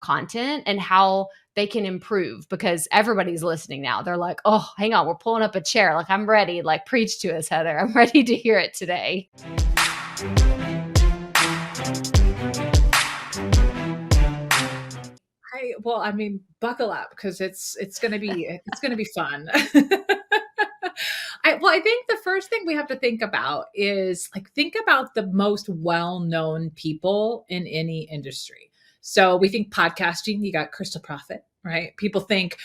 content and how they can improve, because everybody's listening now. They're like, oh, hang on, we're pulling up a chair. Like, I'm ready. Like, preach to us, Heather. I'm ready to hear it today. Well, I mean, buckle up, because it's going to be fun. I think the first thing we have to think about is think about the most well-known people in any industry. So we think podcasting, you got Crystal Prophet, right? People think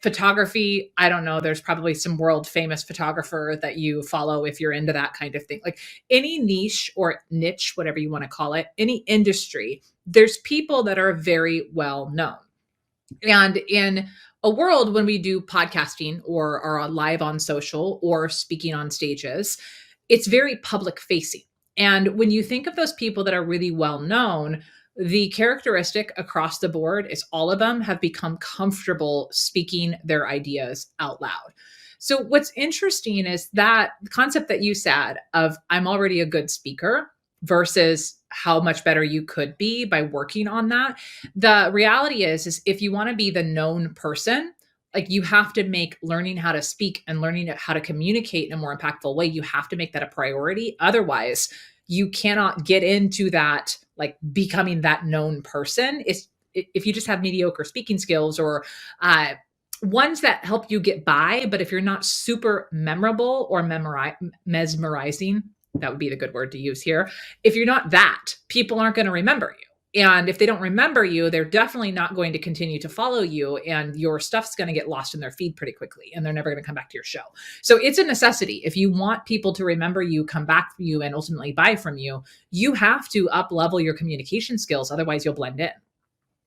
photography. I don't know. There's probably some world famous photographer that you follow if you're into that kind of thing. Like any niche or niche, whatever you want to call it, any industry, there's people that are very well known. And in a world when we do podcasting or are live on social or speaking on stages, it's very public facing. And when you think of those people that are really well known, the characteristic across the board is all of them have become comfortable speaking their ideas out loud. So what's interesting is that concept that you said of I'm already a good speaker versus how much better you could be by working on that. The reality is if you want to be the known person, you have to make learning how to speak and learning how to communicate in a more impactful way. You have to make that a priority. Otherwise, you cannot get into that, becoming that known person. If you just have mediocre speaking skills or ones that help you get by, but if you're not super memorable or mesmerizing, that would be the good word to use here. If you're not that, people aren't going to remember you. And if they don't remember you, they're definitely not going to continue to follow you, and your stuff's going to get lost in their feed pretty quickly, and they're never going to come back to your show. So it's a necessity. If you want people to remember you, come back to you, and ultimately buy from you, you have to up level your communication skills. Otherwise, you'll blend in.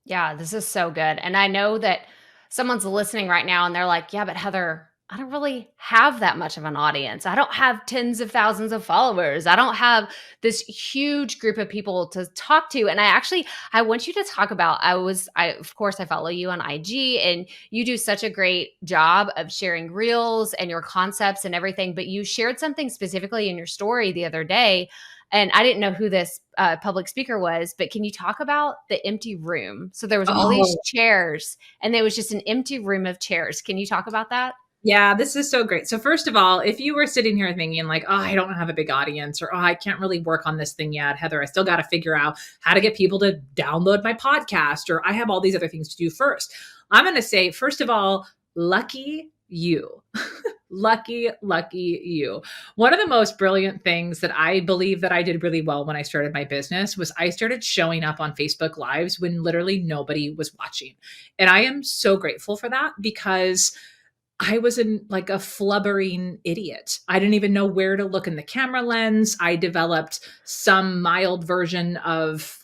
Yeah, this is so good. And I know that someone's listening right now and they're like, yeah, but Heather, I don't really have that much of an audience. I don't have tens of thousands of followers. I don't have this huge group of people to talk to. And I want you to talk about, of course, I follow you on IG, and you do such a great job of sharing reels and your concepts and everything. But you shared something specifically in your story the other day, and I didn't know who this public speaker was, but can you talk about the empty room? So there was all these chairs, and there was just an empty room of chairs. Can you talk about that? Yeah, this is so great. So first of all, if you were sitting here thinking I don't have a big audience, or, I can't really work on this thing yet, Heather, I still got to figure out how to get people to download my podcast, or I have all these other things to do first. I'm going to say, first of all, lucky you. Lucky you. One of the most brilliant things that I believe that I did really well when I started my business was I started showing up on Facebook Lives when literally nobody was watching. And I am so grateful for that, because I was a flubbering idiot. I didn't even know where to look in the camera lens. I developed some mild version of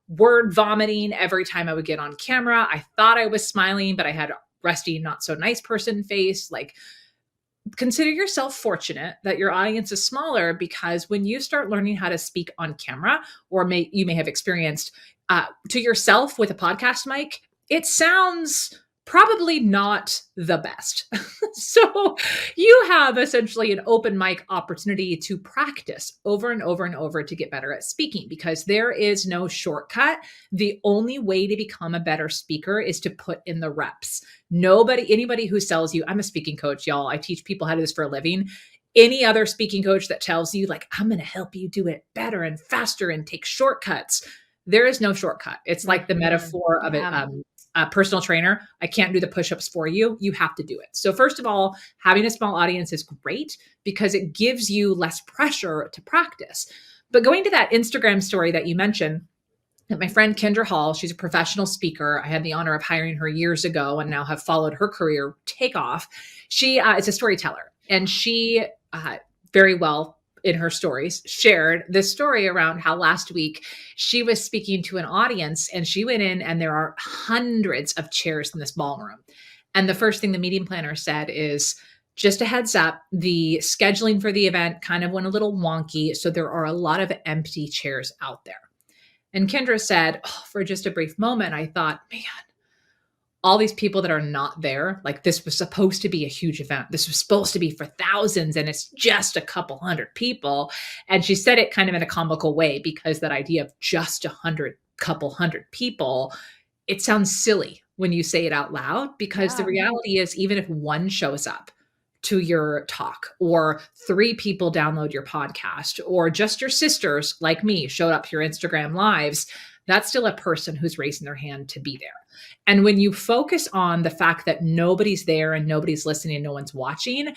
word vomiting every time I would get on camera. I thought I was smiling, but I had rusty, not so nice person face. Consider yourself fortunate that your audience is smaller, because when you start learning how to speak on camera, or you may have experienced to yourself with a podcast mic, it sounds probably not the best. So you have essentially an open mic opportunity to practice over and over and over to get better at speaking, because there is no shortcut. The only way to become a better speaker is to put in the reps. Anybody who sells you, I'm a speaking coach, y'all. I teach people how to do this for a living. Any other speaking coach that tells you I'm going to help you do it better and faster and take shortcuts, there is no shortcut. It's like the metaphor of a personal trainer. I can't do the push-ups for you. You have to do it. So first of all, having a small audience is great because it gives you less pressure to practice. But going to that Instagram story that you mentioned, that my friend Kendra Hall, she's a professional speaker. I had the honor of hiring her years ago and now have followed her career take off. She is a storyteller, and she very well in her stories shared this story around how last week she was speaking to an audience, and she went in and there are hundreds of chairs in this ballroom. And the first thing the meeting planner said is, just a heads up, the scheduling for the event kind of went a little wonky. So there are a lot of empty chairs out there. And Kendra said, for just a brief moment, I thought, man, all these people that are not there, this was supposed to be a huge event. This was supposed to be for thousands, and it's just a couple hundred people. And she said it kind of in a comical way, because that idea of just couple hundred people it sounds silly when you say it out loud, because the Yeah. reality is, even if one shows up to your talk, or three people download your podcast, or just your sisters like me showed up to your Instagram lives, that's still a person who's raising their hand to be there. And when you focus on the fact that nobody's there and nobody's listening, no one's watching,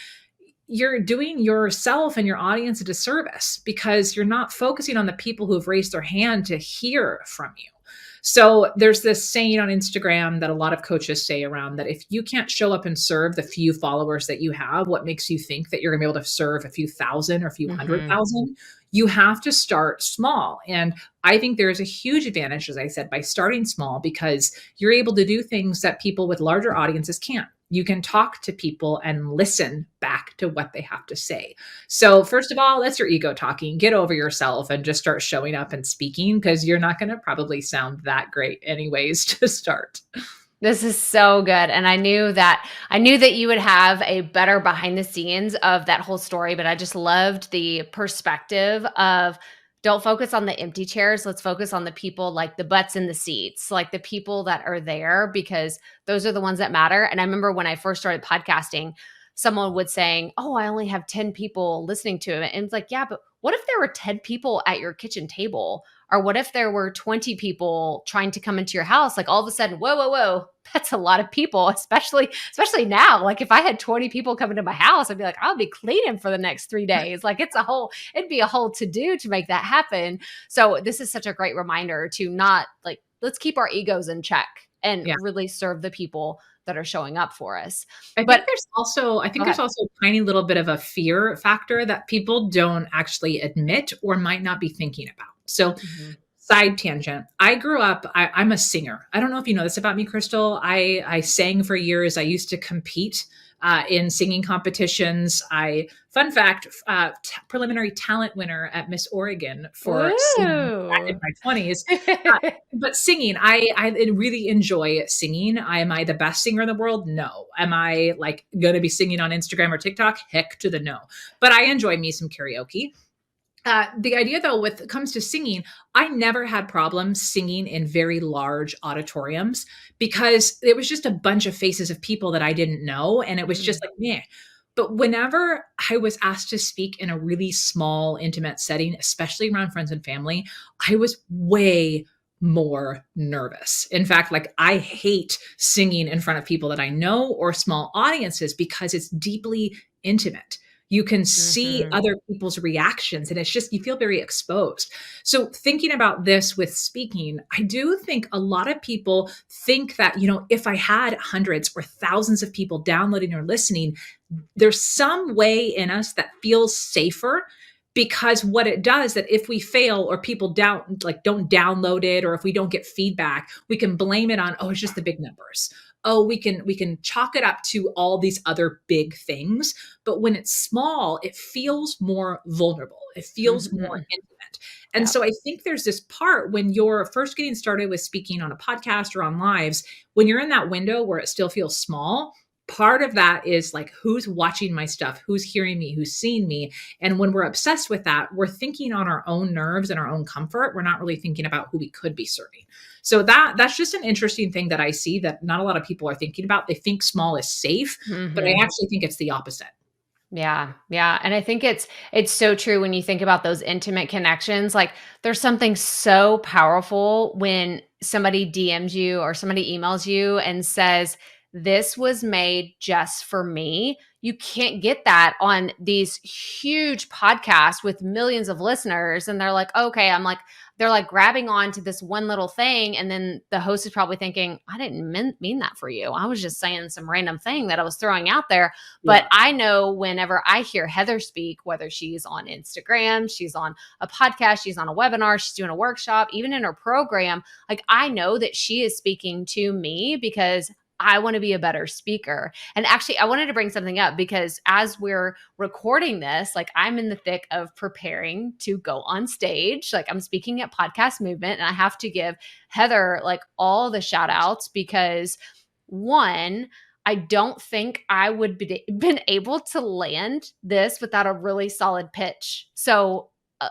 you're doing yourself and your audience a disservice, because you're not focusing on the people who have raised their hand to hear from you. So there's this saying on Instagram that a lot of coaches say around that: if you can't show up and serve the few followers that you have, what makes you think that you're going to be able to serve a few thousand or a few hundred Mhm. thousand? You have to start small. And I think there's a huge advantage, as I said, by starting small, because you're able to do things that people with larger audiences can't. You can talk to people and listen back to what they have to say. So, first of all, that's your ego talking. Get over yourself and just start showing up and speaking, because you're not going to probably sound that great, anyways, to start. This is so good, and I knew that you would have a better behind the scenes of that whole story, but I just loved the perspective of, don't focus on the empty chairs, let's focus on the people, like the butts in the seats, like the people that are there, because those are the ones that matter. And I remember when I first started podcasting, someone would saying, "Oh, I only have 10 people listening to it." And it's like, "Yeah, but what if there were 10 people at your kitchen table? Or what if there were 20 people trying to come into your house?" Like all of a sudden, whoa, whoa, whoa, that's a lot of people, especially now. Like if I had 20 people coming to my house, I'd be like, I'll be cleaning for the next 3 days. Like it'd be a whole to-do to make that happen. So this is such a great reminder to not like, let's keep our egos in check and Yeah. really serve the people that are showing up for us. I But think go ahead. there's also a tiny little bit of a fear factor that people don't actually admit or might not be thinking about. So, Mhm. side tangent. I grew up, I'm a singer. I don't know if you know this about me, Crystal. I sang for years. I used to compete in singing competitions. Fun fact, preliminary talent winner at Miss Oregon for singing back in Ooh. my 20s. Uh, but singing, I really enjoy singing. Am I the best singer in the world? No. Am I like going to be singing on Instagram or TikTok? Heck to the no. But I enjoy me some karaoke. The idea, though, with it comes to singing, I never had problems singing in very large auditoriums, because it was just a bunch of faces of people that I didn't know, and it was just Mm, like, meh. But whenever I was asked to speak in a really small, intimate setting, especially around friends and family, I was way more nervous. In fact, like I hate singing in front of people that I know or small audiences, because it's deeply intimate. You can see mhm, other people's reactions, and it's just, you feel very exposed. So thinking about this with speaking, I do think a lot of people think that, if I had hundreds or thousands of people downloading or listening, there's some way in us that feels safer, because what it does, that if we fail or people don't download it, or if we don't get feedback, we can blame it on, oh, it's just the big numbers. Oh, we can chalk it up to all these other big things. But when it's small, it feels more vulnerable, it feels more mhm. intimate. And Yeah. so I think there's this part when you're first getting started with speaking on a podcast or on lives, when you're in that window where it still feels small. Part of that is like, who's watching my stuff? Who's hearing me? Who's seeing me? And when we're obsessed with that, we're thinking on our own nerves and our own comfort. We're not really thinking about who we could be serving. So that's just an interesting thing that I see that not a lot of people are thinking about. They think small is safe, but I Mhm. actually think it's the opposite. Yeah, yeah, and I think it's so true when you think about those intimate connections, like, there's something so powerful when somebody DMs you or somebody emails you and says, "This was made just for me." You can't get that on these huge podcasts with millions of listeners, and they're like, "Okay," they're, like, grabbing on to this one little thing, and then the host is probably thinking, "I didn't mean that for you. I was just saying some random thing that I was throwing out there." But Yeah. I know whenever I hear Heather speak, whether she's on Instagram, she's on a podcast, she's on a webinar, she's doing a workshop, even in her program, like I know that she is speaking to me because I want to be a better speaker. And actually, I wanted to bring something up because as we're recording this, like I'm in the thick of preparing to go on stage. Like I'm speaking at Podcast Movement, and I have to give Heather like all the shout outs because one, I don't think I would be been able to land this without a really solid pitch. So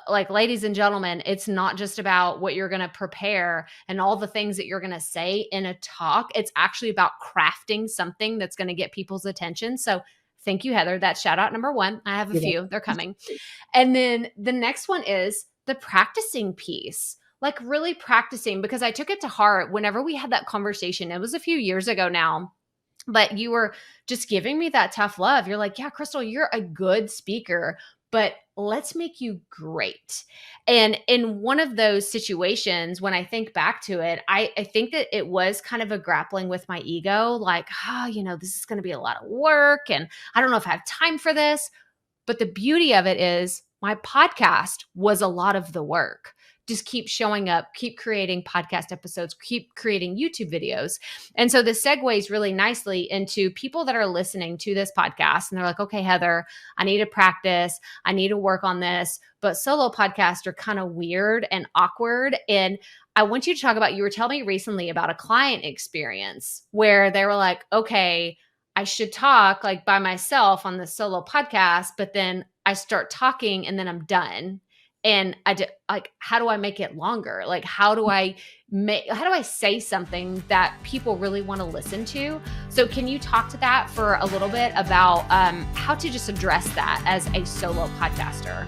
like, ladies and gentlemen, it's not just about what you're going to prepare and all the things that you're going to say in a talk. It's actually about crafting something that's going to get people's attention. So thank you, Heather. That's shout out number one. I have a few, they're coming. And then the next one is the practicing piece, like really practicing, because I took it to heart whenever we had that conversation. It was a few years ago now, but you were just giving me that tough love. You're like, yeah, Crystal, you're a good speaker, but let's make you great. And in one of those situations, when I think back to it, I think that it was kind of a grappling with my ego, like, this is going to be a lot of work and I don't know if I have time for this. But the beauty of it is my podcast was a lot of the work. Just keep showing up, keep creating podcast episodes, keep creating YouTube videos. And so this segues really nicely into people that are listening to this podcast. And they're like, okay, Heather, I need to practice. I need to work on this. But solo podcasts are kind of weird and awkward. And I want you to talk about, you were telling me recently about a client experience where they were like, okay, I should talk like by myself on the solo podcast, but then I start talking and then I'm done. And how do I make it longer? Like, how do I say something that people really want to listen to? So can you talk to that for a little bit about how to just address that as a solo podcaster?